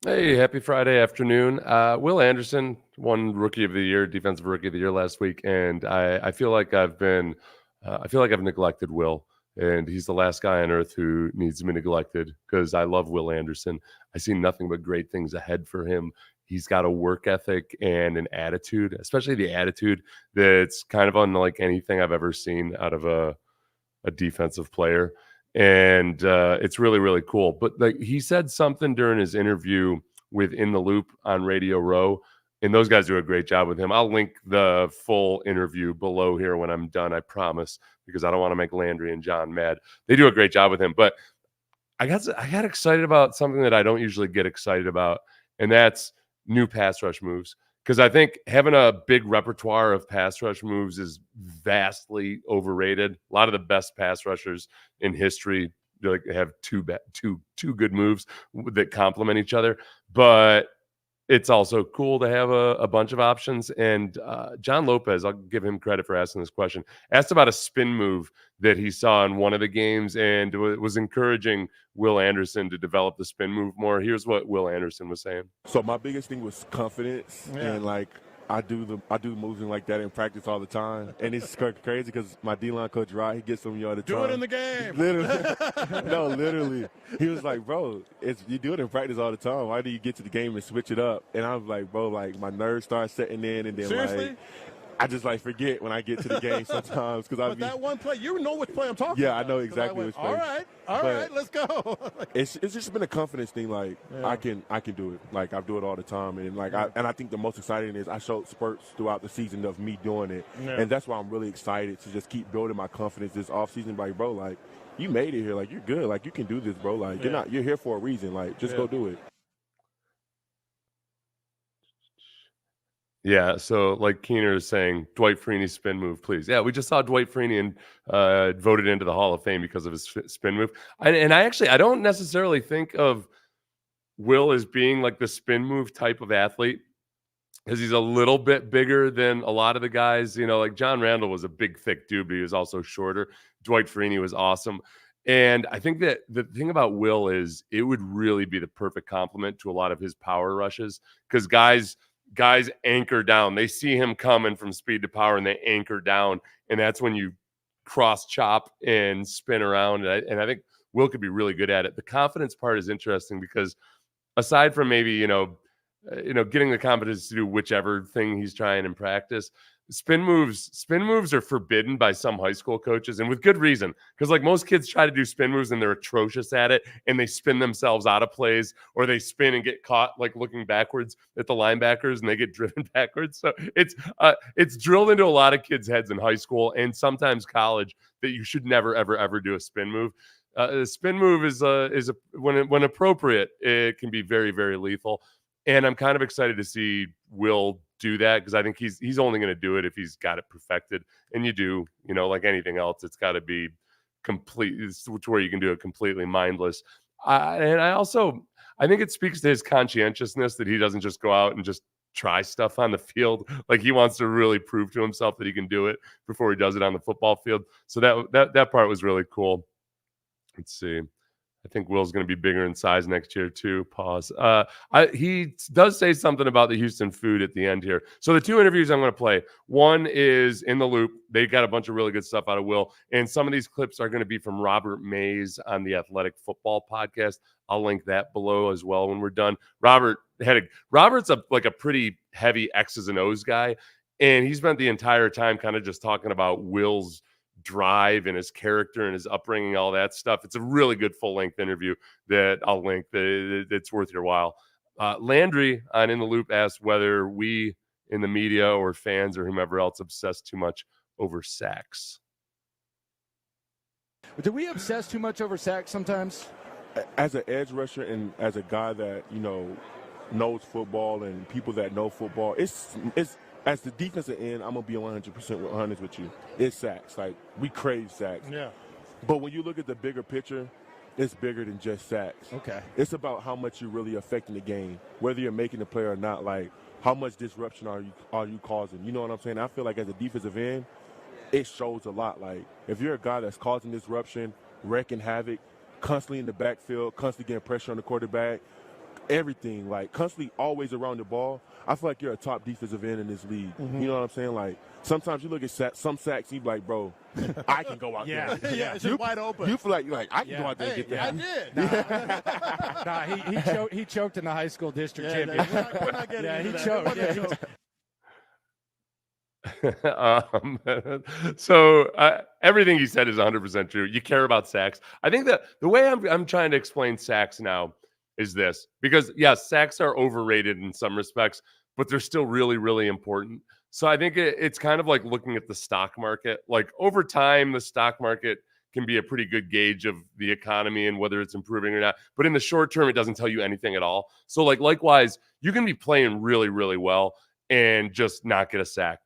Hey, happy Friday afternoon. Will Anderson won Rookie of the Year, Defensive Rookie of the Year last week, and I feel like I feel like I've neglected Will, and he's the last guy on earth who needs to be neglected because I love Will Anderson. I see nothing but great things ahead for him. He's got a work ethic and an attitude, especially the attitude that's kind of unlike anything I've ever seen out of a defensive player, and it's really really cool. But like he said something during his interview with In the Loop on Radio Row, and those guys do a great job with him. I'll link the full interview below here when I'm done, I promise, because I don't want to make Landry and John mad. They do a great job with him, but I got excited about something that I don't usually get excited about, and that's new pass rush moves. Because I think having a big repertoire of pass rush moves is vastly overrated. A lot of the best pass rushers in history like have two good moves that complement each other. But it's also cool to have a bunch of options. And John Lopez, I'll give him credit for asking this question, asked about a spin move that he saw in one of the games and was encouraging Will Anderson to develop the spin move more. Here's what Will Anderson was saying. So my biggest thing was confidence, and like I do the moves like that in practice all the time, and it's crazy because my D-line coach Rod, he gets on me all the time. Do it in the game. Literally, no, literally. He was like, bro, you do it in practice all the time. Why do you get to the game and switch it up? And I was like, bro, like my nerves start setting in, and then Seriously? like I just like forget when I get to the game sometimes because that one play, you know which play I'm talking about. Yeah, I know exactly which play. All right, let's go. It's just been a confidence thing. Like I can do it. Like I do it all the time, and like I think the most exciting is I showed spurts throughout the season of me doing it, and that's why I'm really excited to just keep building my confidence this offseason. Like bro, like you made it here. Like you're good. Like you can do this, bro. Like you're here for a reason. Like just go do it. Yeah, so like Keener is saying, Dwight Freeney's spin move, please. Yeah, we just saw Dwight Freeney and voted into the Hall of Fame because of his spin move. I don't necessarily think of Will as being like the spin move type of athlete because he's a little bit bigger than a lot of the guys. You know, like John Randall was a big, thick dude, but he was also shorter. Dwight Freeney was awesome. And I think that the thing about Will is it would really be the perfect complement to a lot of his power rushes because guys anchor down. They see him coming from speed to power and they anchor down. And that's when you cross chop and spin around. And I think Will could be really good at it. The confidence part is interesting because aside from maybe, getting the confidence to do whichever thing he's trying in practice, spin moves are forbidden by some high school coaches, and with good reason, because like most kids try to do spin moves and they're atrocious at it and they spin themselves out of plays, or they spin and get caught like looking backwards at the linebackers and they get driven backwards. So it's drilled into a lot of kids' heads in high school and sometimes college that you should never ever do a spin move. A spin move is when appropriate, it can be very very lethal. And I'm kind of excited to see Will do that because I think he's only going to do it if he's got it perfected. And you do, like anything else, it's got to be complete. It's where you can do it completely mindless. I think it speaks to his conscientiousness that he doesn't just go out and just try stuff on the field. Like he wants to really prove to himself that he can do it before he does it on the football field. So that part was really cool. Let's see. I think Will's going to be bigger in size next year too. Pause. He does say something about the Houston food at the end here. So the two interviews I'm going to play, one is In the Loop. They got a bunch of really good stuff out of Will. And some of these clips are going to be from Robert Mays on the Athletic Football Podcast. I'll link that below as well when we're done. Robert's a pretty heavy X's and O's guy. And he spent the entire time kind of just talking about Will's drive and his character and his upbringing, all that stuff. It's a really good full-length interview that I'll link. It's worth your while. Landry on In the Loop asked whether we in the media or fans or whomever else obsess too much over sacks. Do we obsess too much over sacks sometimes? As an edge rusher and as a guy that, knows football and people that know football, it's as the defensive end, I'm going to be 100% honest with you. It's sacks. Like, we crave sacks. Yeah. But when you look at the bigger picture, it's bigger than just sacks. Okay. It's about how much you're really affecting the game, whether you're making the play or not. Like, how much disruption are you causing? You know what I'm saying? I feel like as a defensive end, it shows a lot. Like, if you're a guy that's causing disruption, wrecking havoc, constantly in the backfield, constantly getting pressure on the quarterback, everything, like constantly always around the ball, I feel like you're a top defensive end in this league. You know what I'm saying? Like sometimes you look at some sacks, you be like, bro, I can go out there. Yeah, it's just wide open. You feel like I can go out there and get that. I did. He choked in the high school district Yeah, champion. we're not getting into He that. choked. Yeah, he So everything he said is 100% true. You care about sacks. I think that the way I'm trying to explain sacks now is this, because yes, sacks are overrated in some respects, but they're still really, really important. So I think it's kind of like looking at the stock market. Like over time, the stock market can be a pretty good gauge of the economy and whether it's improving or not. But in the short term, it doesn't tell you anything at all. So like likewise, you can be playing really, really well and just not get a sack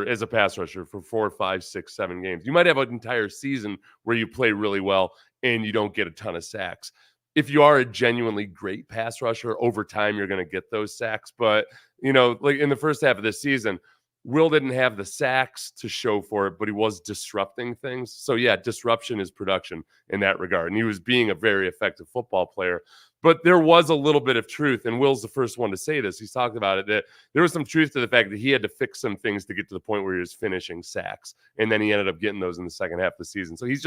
as a pass rusher for 4, 5, 6, 7 games. You might have an entire season where you play really well and you don't get a ton of sacks. If you are a genuinely great pass rusher, over time you're going to get those sacks. But, like in the first half of this season, Will didn't have the sacks to show for it, but he was disrupting things. So yeah, disruption is production in that regard. And he was being a very effective football player. But there was a little bit of truth, and Will's the first one to say this. He's talked about it, that there was some truth to the fact that he had to fix some things to get to the point where he was finishing sacks. And then he ended up getting those in the second half of the season. So he's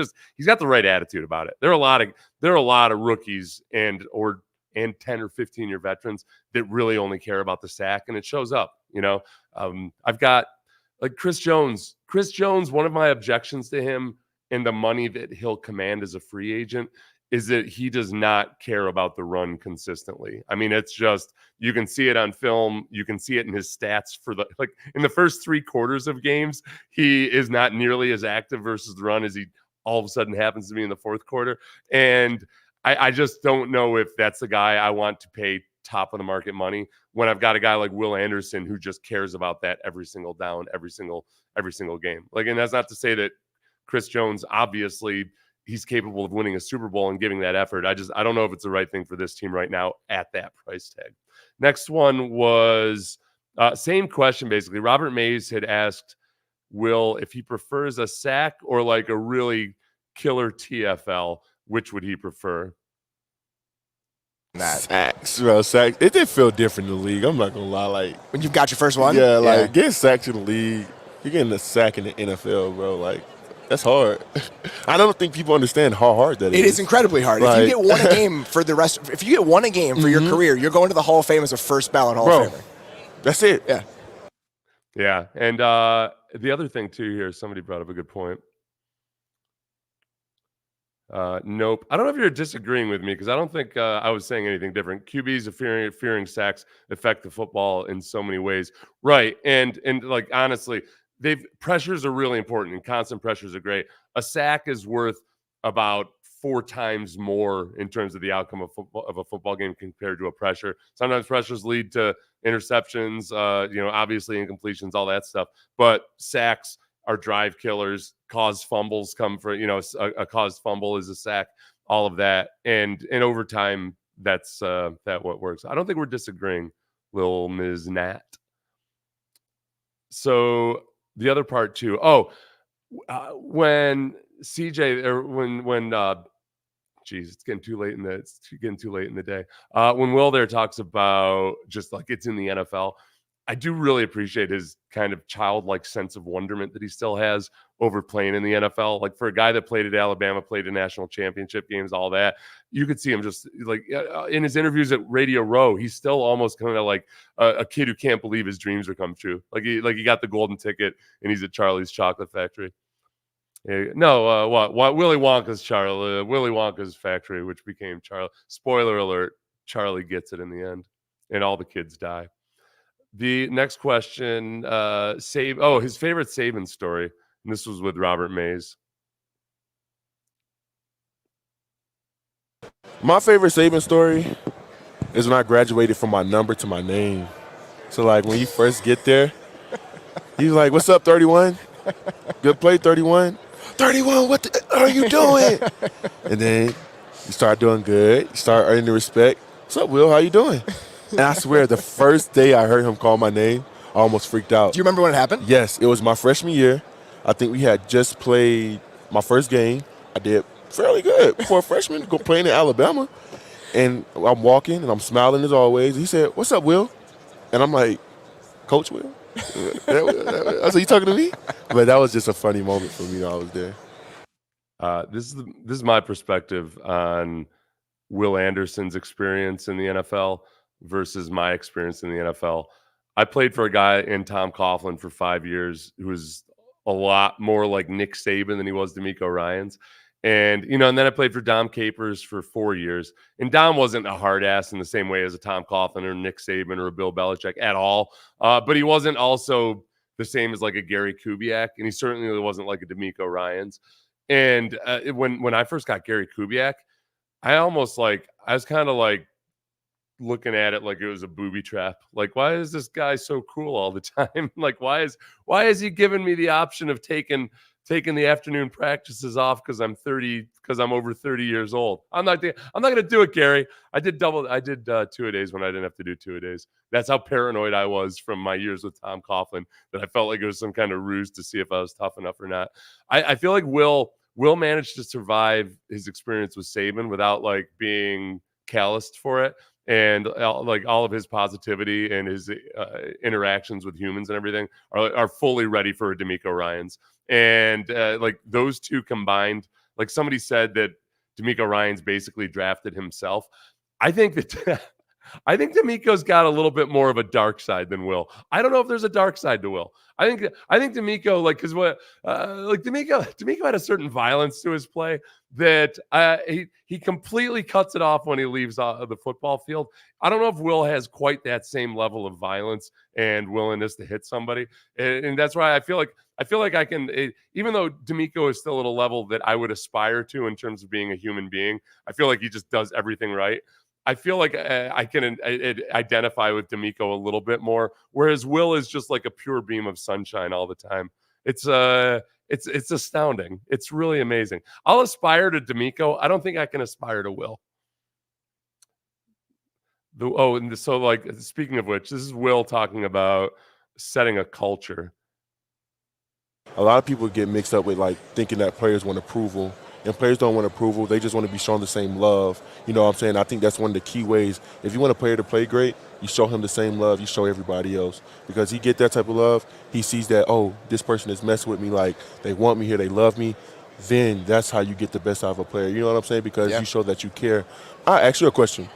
got the right attitude about it. There are a lot of rookies and 10 or 15-year veterans that really only care about the sack, and it shows up. I've got like Chris Jones. Chris Jones, one of my objections to him and the money that he'll command as a free agent is that he does not care about the run consistently. I mean, it's just, you can see it on film. You can see it in his stats in the first 3 quarters of games, he is not nearly as active versus the run as he all of a sudden happens to be in the fourth quarter. And I just don't know if that's the guy I want to pay top of the market money when I've got a guy like Will Anderson who just cares about that every single down, every single game. And that's not to say that Chris Jones, obviously he's capable of winning a Super Bowl and giving that effort. I don't know if it's the right thing for this team right now at that price tag. Next one was same question, basically. Robert Mays had asked Will if he prefers a sack or like a really killer TFL. Which would he prefer? Sacks, bro. Sacks. It did feel different in the league. I'm not gonna lie. Like when you've got your first one, yeah. Getting sacked in the league, you're getting a sack in the NFL, bro. Like that's hard. I don't think people understand how hard that is. It is incredibly hard. If you get one a game for the rest, if you get one a game for your career, you're going to the Hall of Fame as a first ballot Hall of Famer. That's it. Yeah. Yeah, and the other thing too here, somebody brought up a good point. Nope. I don't know if you're disagreeing with me because I don't think I was saying anything different. QBs fearing sacks affect the football in so many ways, right? And like honestly, pressures are really important, and constant pressures are great. A sack is worth about 4 times more in terms of the outcome of a football game compared to a pressure. Sometimes pressures lead to interceptions, obviously incompletions, all that stuff. But sacks are drive killers. Caused fumbles come for, a caused fumble is a sack, all of that. And in overtime, that's what works. I don't think we're disagreeing, Lil Ms. Nat. So the other part too. When CJ or when it's getting too late in the day. When Will there talks about just like it's in the NFL, I do really appreciate his kind of childlike sense of wonderment that he still has over playing in the NFL. Like for a guy that played at Alabama, played in national championship games, all that, you could see him just like in his interviews at Radio Row, he's still almost kind of like a kid who can't believe his dreams are come true. Like he got the golden ticket and he's at Charlie's Chocolate Factory. What Willy Wonka's factory, which became Charlie. Spoiler alert: Charlie gets it in the end, and all the kids die. The next question, his favorite Saban story, and this was with Robert Mays. My favorite Saban story is when I graduated from my number to my name. So like when you first get there, he's like, "What's up, 31? Good play, 31." 31, what are you doing? And then you start doing good. You start earning the respect. What's up, Will? How you doing? And I swear, the first day I heard him call my name, I almost freaked out. Do you remember when it happened? Yes, it was my freshman year. I think we had just played my first game. I did fairly good for a freshman playing in Alabama. And I'm walking and I'm smiling as always. He said, "What's up, Will?" And I'm like, "Coach Will?" I said, "You talking to me?" But that was just a funny moment for me. I was there. This is my perspective on Will Anderson's experience in the NFL versus my experience in the NFL. I played for a guy in Tom Coughlin for 5 years who was a lot more like Nick Saban than he was DeMeco Ryans. And, and then I played for Dom Capers for 4 years. And Dom wasn't a hard ass in the same way as a Tom Coughlin or Nick Saban or a Bill Belichick at all. But he wasn't also the same as like a Gary Kubiak. And he certainly wasn't like a DeMeco Ryans. And when I first got Gary Kubiak, I was kind of like looking at it like it was a booby trap. Like, why is this guy so cool all the time? Like, why is he giving me the option of taking the afternoon practices off because I'm over 30 years old? I'm not going to do it, Gary. I did 2-a-days when I didn't have to do 2-a-days. That's how paranoid I was from my years with Tom Coughlin, that I felt like it was some kind of ruse to see if I was tough enough or not. I feel like Will managed to survive his experience with Saban without like being calloused for it. And like all of his positivity and his interactions with humans and everything are fully ready for a DeMeco Ryans. And like those two combined, like somebody said that DeMeco Ryans basically drafted himself. I think that I think DeMeco's got a little bit more of a dark side than Will. I don't know if there's a dark side to Will. I think DeMeco, like, because DeMeco had a certain violence to his play that he completely cuts it off when he leaves the football field. I don't know if Will has quite that same level of violence and willingness to hit somebody, and that's why I feel like I can, even though DeMeco is still at a level that I would aspire to in terms of being a human being. I feel like he just does everything right. I feel like I can identify with DeMeco a little bit more, whereas Will is just like a pure beam of sunshine all the time. It's astounding. It's really amazing. I'll aspire to DeMeco. I don't think I can aspire to Will. So like, speaking of which, this is Will talking about setting a culture. A lot of people get mixed up with like thinking that players want approval. And players don't want approval. They just want to be shown the same love. You know what I'm saying? I think that's one of the key ways. If you want a player to play great, you show him the same love you show everybody else. Because he get that type of love, he sees that, oh, this person is messing with me. Like, they want me here. They love me. Then that's how you get the best out of a player. You know what I'm saying? Because you show that you care. I ask you a question.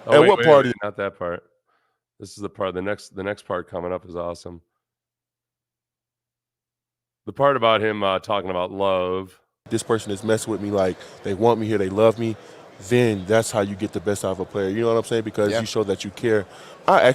Wait, not that part. This is the part. The next part coming up is awesome. The part about him talking about love. This person is messing with me, like they want me here, they love me, then that's how you get the best out of a player. You know what I'm saying? Because you show that you care. Like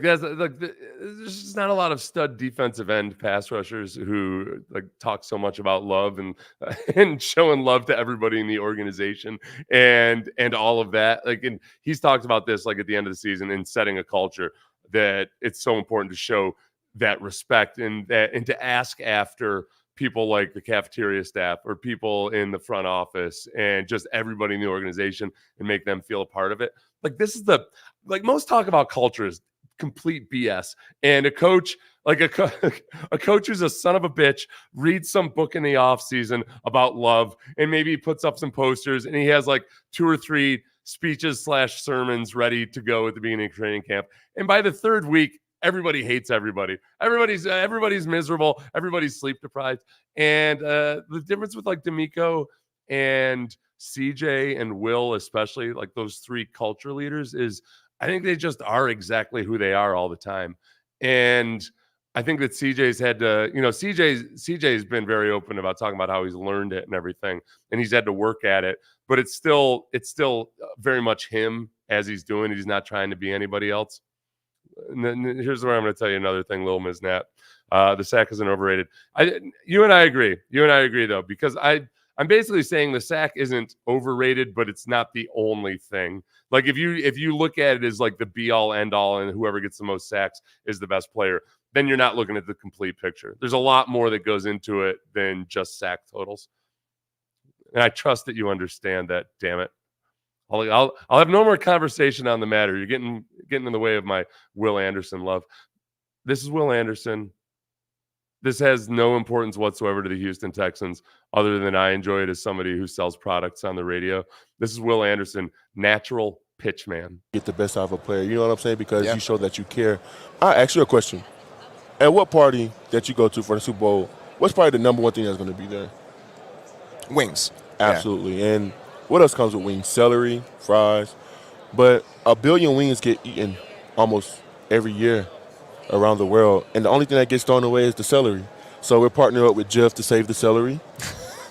there's just not a lot of stud defensive end pass rushers who like talk so much about love and showing love to everybody in the organization and all of that. Like, and he's talked about this like at the end of the season in setting a culture that it's so important to show that respect and to ask after people like the cafeteria staff or people in the front office and just everybody in the organization and make them feel a part of it. Like, this is most talk about culture is complete BS. And a coach, like a coach who's a son of a bitch, reads some book in the off season about love and maybe puts up some posters and he has like 2 or 3 speeches / sermons ready to go at the beginning of training camp. And by the 3rd week, everybody hates everybody. Everybody's miserable. Everybody's sleep deprived. And the difference with like DeMeco and CJ and Will, especially like those 3 culture leaders, is I think they just are exactly who they are all the time. And I think that CJ's had to, CJ's been very open about talking about how he's learned it and everything, and he's had to work at it. But it's still very much him as he's doing it. He's not trying to be anybody else. And then here's where I'm going to tell you another thing, Lil Miznap. The sack isn't overrated. You and I agree. Though, because I'm basically saying the sack isn't overrated, but it's not the only thing. Like if you look at it as like the be all end all, and whoever gets the most sacks is the best player, then you're not looking at the complete picture. There's a lot more that goes into it than just sack totals. And I trust that you understand that. Damn it. I'll have no more conversation on the matter. You're getting in the way of my Will Anderson love. This is Will Anderson. this has no importance whatsoever to the Houston Texans, other than I enjoy it as somebody who sells products on the radio. This is Will Anderson, natural pitch man. Get the best out of a player. You know what I'm saying? Because you show that you care. I'll ask you a question. At what party that you go to for the Super Bowl, what's probably the number one thing that's going to be there? Wings. Absolutely. Yeah. And what else comes with wings? Celery, fries. But 1 billion wings get eaten almost every year around the world. And the only thing that gets thrown away is the celery. So we're partnering up with Jif to save the celery.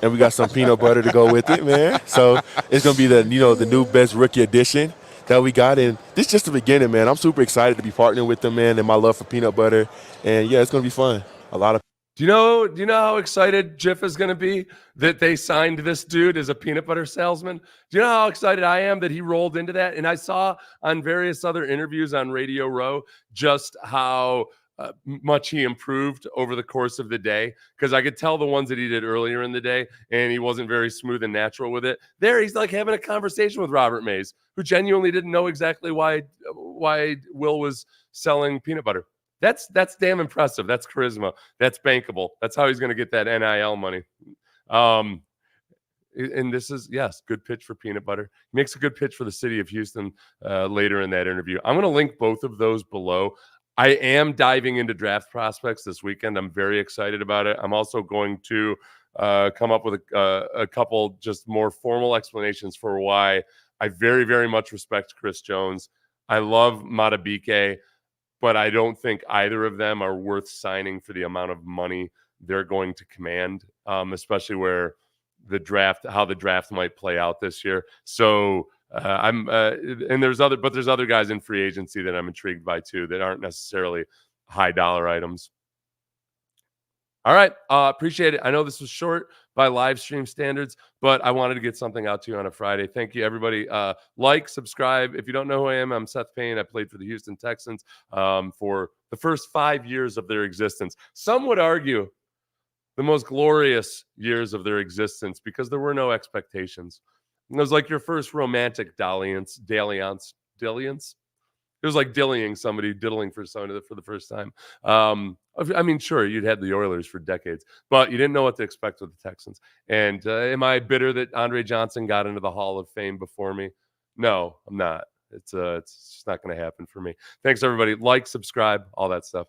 And we got some peanut butter to go with it, man. So it's going to be the new best rookie addition that we got. And this is just the beginning, man. I'm super excited to be partnering with them, man, and my love for peanut butter. And, yeah, it's going to be fun. A lot of Do you know how excited Jif is going to be that they signed this dude as a peanut butter salesman? Do you know how excited I am that he rolled into that? And I saw on various other interviews on Radio Row just how much he improved over the course of the day, because I could tell the ones that he did earlier in the day and he wasn't very smooth and natural with it. There he's like having a conversation with Robert Mays, who genuinely didn't know exactly why Will was selling peanut butter. That's damn impressive. That's charisma. That's bankable. That's how he's going to get that NIL money. And this is, yes, good pitch for peanut butter. He makes a good pitch for the city of Houston later in that interview. I'm going to link both of those below. I am diving into draft prospects this weekend. I'm very excited about it. I'm also going to come up with a couple just more formal explanations for why I very, very much respect Chris Jones. I love Matabike, but I don't think either of them are worth signing for the amount of money they're going to command, especially where how the draft might play out this year. So and there's other guys in free agency that I'm intrigued by too that aren't necessarily high dollar items. All right. Appreciate it. I know this was short by live stream standards, but I wanted to get something out to you on a Friday. Thank you, everybody. Like, subscribe. If you don't know who I am, I'm Seth Payne. I played for the Houston Texans for the first 5 years of their existence. Some would argue the most glorious years of their existence because there were no expectations. It was like your first romantic dalliance. It was like diddling for somebody for the first time. I mean, sure, you'd had the Oilers for decades, but you didn't know what to expect with the Texans. And am I bitter that Andre Johnson got into the Hall of Fame before me? No, I'm not. It's just not going to happen for me. Thanks, everybody. Like, subscribe, all that stuff.